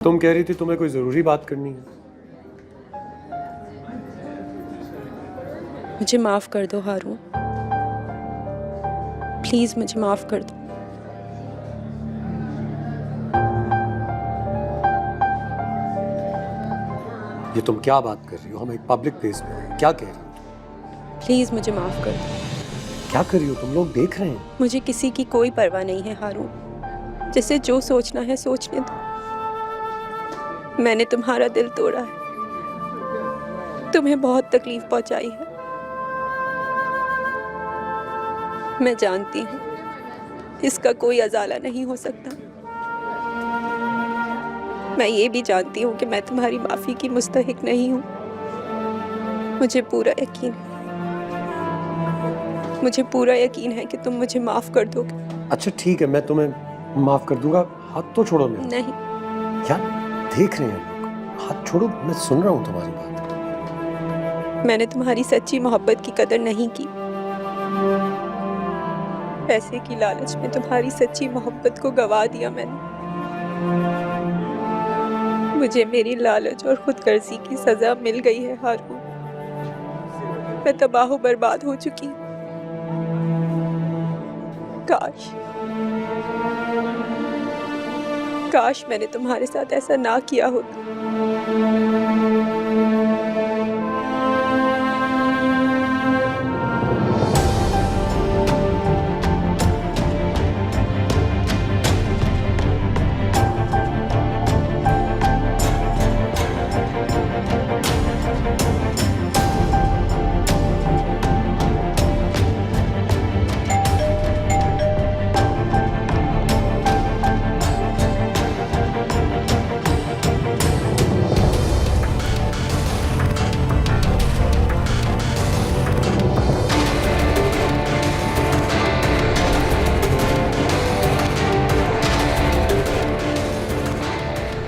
तुम कह रही थी तुम्हें कोई जरूरी बात करनी है। मुझे माफ कर दो हारून, प्लीज मुझे माफ कर दो। ये तुम क्या बात कर रही हो? हम एक पब्लिक प्लेस में हैं। क्या कह रही हो? प्लीज मुझे माफ कर दो। क्या कर रही हो? तुम लोग देख रहे हैं। मुझे किसी की कोई परवाह नहीं है हारून, जिसे जो सोचना है सोचने दो। मैंने तुम्हारा दिल तोड़ा है, तुम्हें बहुत तकलीफ पहुंचाई है। मैं जानती हूँ इसका कोई अजाला नहीं हो सकता। मैं ये भी जानती हूँ कि मैं तुम्हारी माफी की मुस्तहिक नहीं हूँ। मुझे पूरा यकीन है कि तुम मुझे माफ कर दोगे। अच्छा ठीक है, मैं तुम्हें माफ कर दूंगा। हाथ तो छोड़ो मेरा। नहीं। क्या देख रहे हैं लोग? हाथ छोड़ो, मैं सुन रहा हूँ तुम्हारी बात। मैंने तुम्हारी सच्ची मोहब्बत की कदर नहीं की। पैसे की लालच में तुम्हारी सच्ची मोहब्बत को गवा दिया मैंने। मुझे मेरी लालच और खुदगर्जी की सजा मिल गई है हारून। मैं तबाह बर्बाद हो चुकी हूँ। काश मैंने तुम्हारे साथ ऐसा ना किया होता।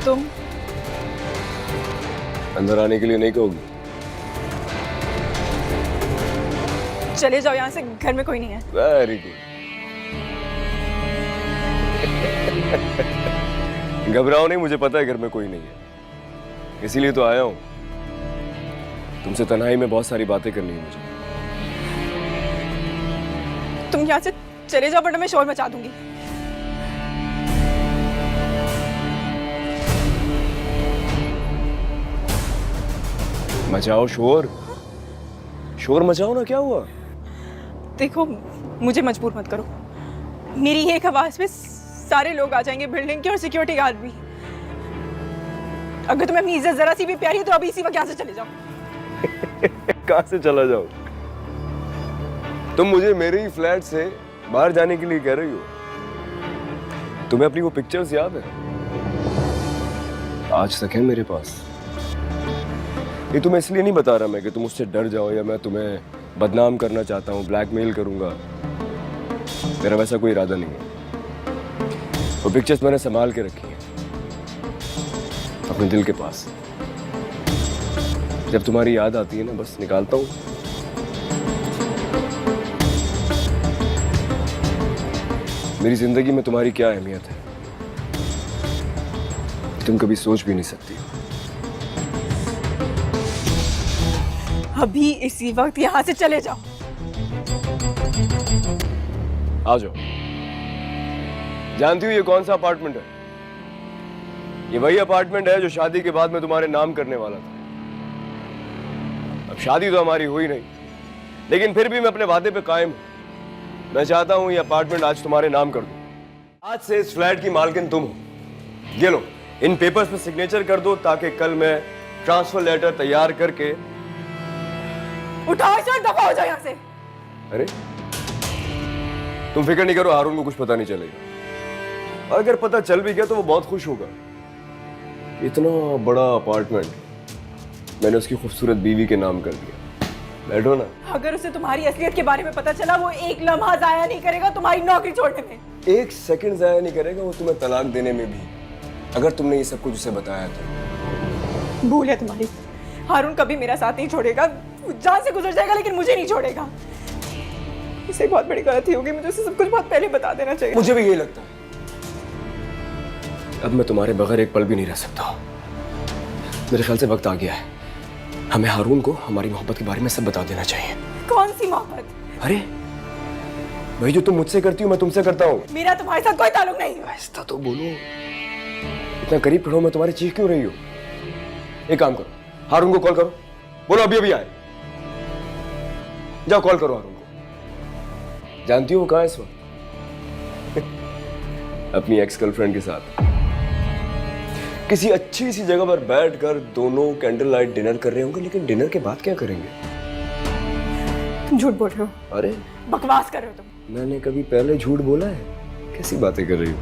तुम अंदर आने के लिए नहीं कहोगी? चले जाओ यहाँ से, घर में कोई नहीं है। Very good. घबराओ नहीं, मुझे पता है घर में कोई नहीं है, इसीलिए तो आया हूँ। तुमसे तन्हाई में बहुत सारी बातें करनी है मुझे। तुम यहाँ से चले जाओ वरना मैं शोर मचा दूंगी। मचाओ शोर, शोर मचाओ ना, क्या हुआ? देखो, मुझे मजबूर मत करो। मेरी एक आवाज पे सारे लोग आ जाएंगे, बिल्डिंग के और सिक्योरिटी गार्ड भी। अगर तुम्हें अपनी इज्जत जरा सी भी प्यारी है तो अभी इसी वक्त यहाँ से चले जाओ। कहाँ से चला जाओ? तुम मुझे मेरे ही फ्लैट से बाहर जाने के लिए कह रही हो? तुम्हें अपनी वो पिक्चर्स याद है? आज तक है मेरे पास। ये तुम्हें इसलिए नहीं बता रहा मैं कि तुम उससे डर जाओ या मैं तुम्हें बदनाम करना चाहता हूँ, ब्लैकमेल करूंगा। मेरा वैसा कोई इरादा नहीं है। वो पिक्चर्स मैंने संभाल के रखी हैं अपने दिल के पास। जब तुम्हारी याद आती है ना, बस निकालता हूँ। मेरी जिंदगी में तुम्हारी क्या अहमियत है तुम कभी सोच भी नहीं सकती। अभी इसी वक्त यहाँ से चले जाओ। आ जाओ। जानती हो ये कौन सा अपार्टमेंट है? ये वही अपार्टमेंट है जो शादी के बाद मैं तुम्हारे नाम करने वाला था। अब शादी तो हमारी हुई नहीं, लेकिन फिर भी मैं अपने वादे पे कायम हूं। मैं चाहता हूं ये अपार्टमेंट आज तुम्हारे नाम कर दूं। आज से इस फ्लैट की मालकिन तुम हो। ये लो, इन पेपर्स पे सिग्नेचर कर दो ताकि कल मैं ट्रांसफर लेटर तैयार करके। उठाओ इसे और दफा हो जाओ यहाँ से। अरे तुम फिक्र नहीं करो, हारून को कुछ पता नहीं चलेगा। अगर पता चल भी गया तो वो बहुत खुश होगा। इतना बड़ा अपार्टमेंट मैंने उसकी खूबसूरत बीवी के नाम कर दिया। बैठो ना। अगर उसे तुम्हारी असलियत के बारे में पता चला, वो एक लम्हा जाया नहीं करेगा तुम्हारी नौकरी छोड़ने में। एक सेकंड जाया नहीं करेगा वो तुम्हें तलाक देने में भी, अगर तुमने ये सब कुछ उसे बताया तो। भूल है तुम्हारी। हारून कभी मेरा साथ नहीं छोड़ेगा, जान से गुजर जाएगा लेकिन मुझे नहीं छोड़ेगा। इसे बहुत बड़ी गलती होगी, मुझे उसे सब कुछ बहुत पहले बता देना चाहिए। मुझे भी यही लगता है। अब मैं तुम्हारे बगैर एक पल भी नहीं रह सकता। मेरे ख्याल से वक्त आ गया है, हमें हारून को हमारी मोहब्बत के बारे में सब बता देना चाहिए। कौन सी मोहब्बत? अरे भाई, जो तुम मुझसे करती हो मैं तुमसे करता हूँ। मेरा तुम्हारे साथ कोई ताल्लुक नहीं है। ऐसा तो बोलो, इतना करीब खड़ो, मैं तुम्हारी चीख क्यों रही हूँ? एक काम करो, हारून को कॉल करो, बोलो अभी अभी आए। जाओ कॉल करो हारून को। जानती हो वो कहाँ है इस वक्त? अपनी एक्स गर्लफ्रेंड के साथ किसी अच्छी सी जगह पर बैठकर दोनों कैंडल लाइट डिनर कर रहे होंगे। लेकिन डिनर के बाद क्या करेंगे? तुम झूठ बोल रहे हो। अरे बकवास कर रहे हो तुम। मैंने कभी पहले झूठ बोला है? कैसी बातें कर रही हो?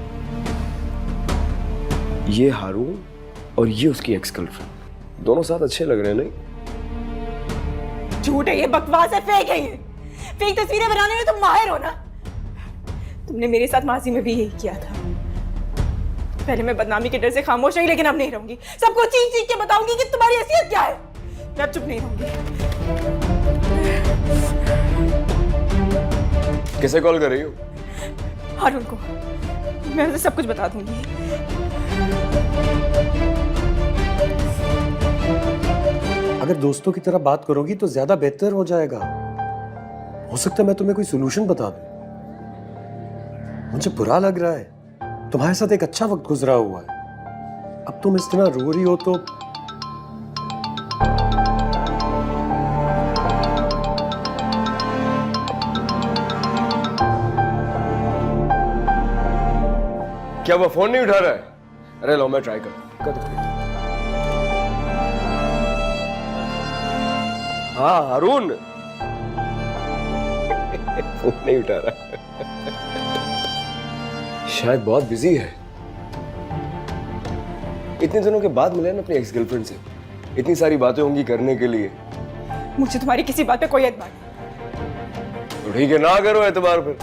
ये हारून और ये उसकी एक्स गर्लफ्रेंड, दोनों साथ अच्छे लग रहे हैं नहीं? झूठ है ये, बकवास है, फेक है ये। फेक तस्वीरें बनाने में तुम माहिर हो ना। तुमने मेरे साथ माजी में भी यही किया था। पहले मैं बदनामी के डर से खामोश रही, लेकिन अब नहीं रहूंगी। सबको चीख चीख के बताऊंगी कि तुम्हारी हैसियत क्या है। मैं अब चुप नहीं रहूंगी। किसे कॉल कर रही हो? हारून को। मैं उसे सब कुछ बता दूंगी। अगर दोस्तों की तरह बात करोगी तो ज्यादा बेहतर हो जाएगा। हो सकता है मैं तुम्हें कोई सोल्यूशन बता दूं। मुझे बुरा लग रहा है, तुम्हारे साथ एक अच्छा वक्त गुजरा हुआ है, अब तुम इस तरह रो रही हो तो क्या वो फोन नहीं उठा रहा है? अरे लो मैं ट्राई कर दो। हाँ हारून, फोन नहीं उठा रहा, शायद बहुत बिजी है। इतने दिनों के बाद मिले ना अपनी एक्स गर्लफ्रेंड से, इतनी सारी बातें होंगी करने के लिए। मुझे तुम्हारी किसी बात पे कोई एतबार नहीं। तो ठीक है, ना करो एतबार फिर।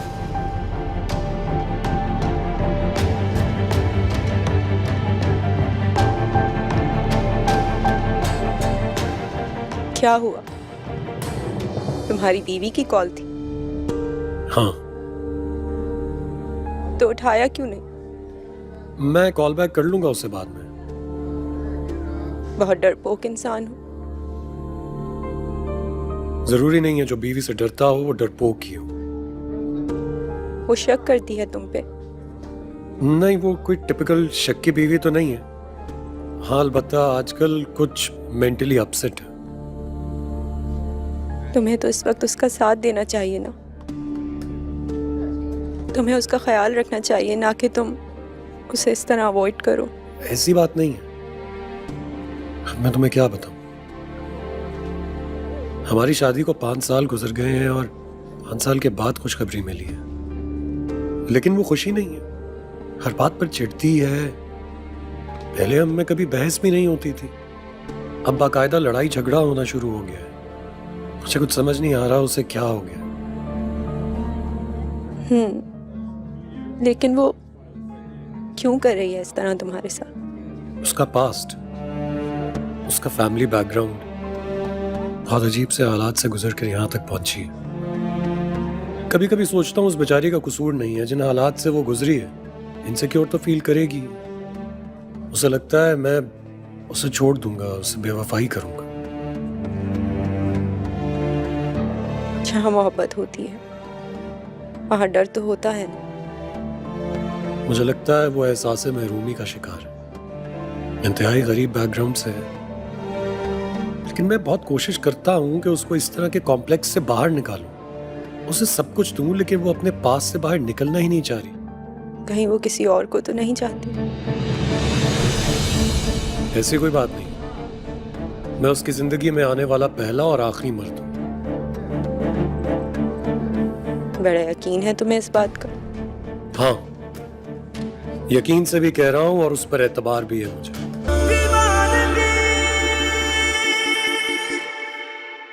क्या हुआ? तुम्हारी बीवी की कॉल थी? हाँ। तो उठाया क्यों नहीं? मैं कॉल बैक कर लूंगा उससे बाद में। बहुत डरपोक इंसान हो। जरूरी नहीं है जो बीवी से डरता हो वो डरपोक ही हो। वो शक करती है तुम पे? नहीं, वो कोई टिपिकल शक की बीवी तो नहीं है। हाँ, अलबत्ता आजकल कुछ मेंटली अपसेट है। तुम्हें तो इस वक्त उसका साथ देना चाहिए ना। तुम्हें उसका ख्याल रखना चाहिए, ना कि तुम उसे इस तरह अवॉइड करो। ऐसी बात नहीं है। मैं तुम्हें क्या बताऊं, हमारी शादी को 5 साल गुजर गए हैं और 5 साल के बाद खुशखबरी मिली है, लेकिन वो खुशी नहीं है। हर बात पर चिढ़ती है। पहले हम में कभी बहस भी नहीं होती थी, अब बाकायदा लड़ाई झगड़ा होना शुरू हो गया है। मुझे कुछ समझ नहीं आ रहा उसे क्या हो गया। लेकिन वो क्यों कर रही है इस तरह तुम्हारे साथ? उसका पास्ट, उसका फैमिली बैकग्राउंड बहुत अजीब से हालात से गुजर कर यहाँ तक पहुंची है। कभी कभी सोचता हूँ उस बेचारी का कसूर नहीं है, जिन हालात से वो गुजरी है। इनसिक्योर तो फील करेगी। उसे लगता है मैं उसे छोड़ दूंगा, उसे बेवफाई करूंगा। जहाँ मोहब्बत होती है वहाँ डर तो होता है ना। मुझे लगता है वो एहसास महरूमी का शिकार है। इंतहाई गरीब बैकग्राउंड से है, लेकिन मैं बहुत कोशिश करता हूँ कि उसको इस तरह के कॉम्प्लेक्स से बाहर निकालूं, उसे सब कुछ दूं, लेकिन वो अपने पास से बाहर निकलना ही नहीं चाह रही। कहीं वो किसी और को तो नहीं चाहती? ऐसी कोई बात नहीं, मैं उसकी जिंदगी में आने वाला पहला और आखिरी मर्द हूं। बड़ा यकीन है तुम्हें इस बात का? हाँ, यकीन से भी कह रहा हूं और उस पर एतबार भी है मुझे।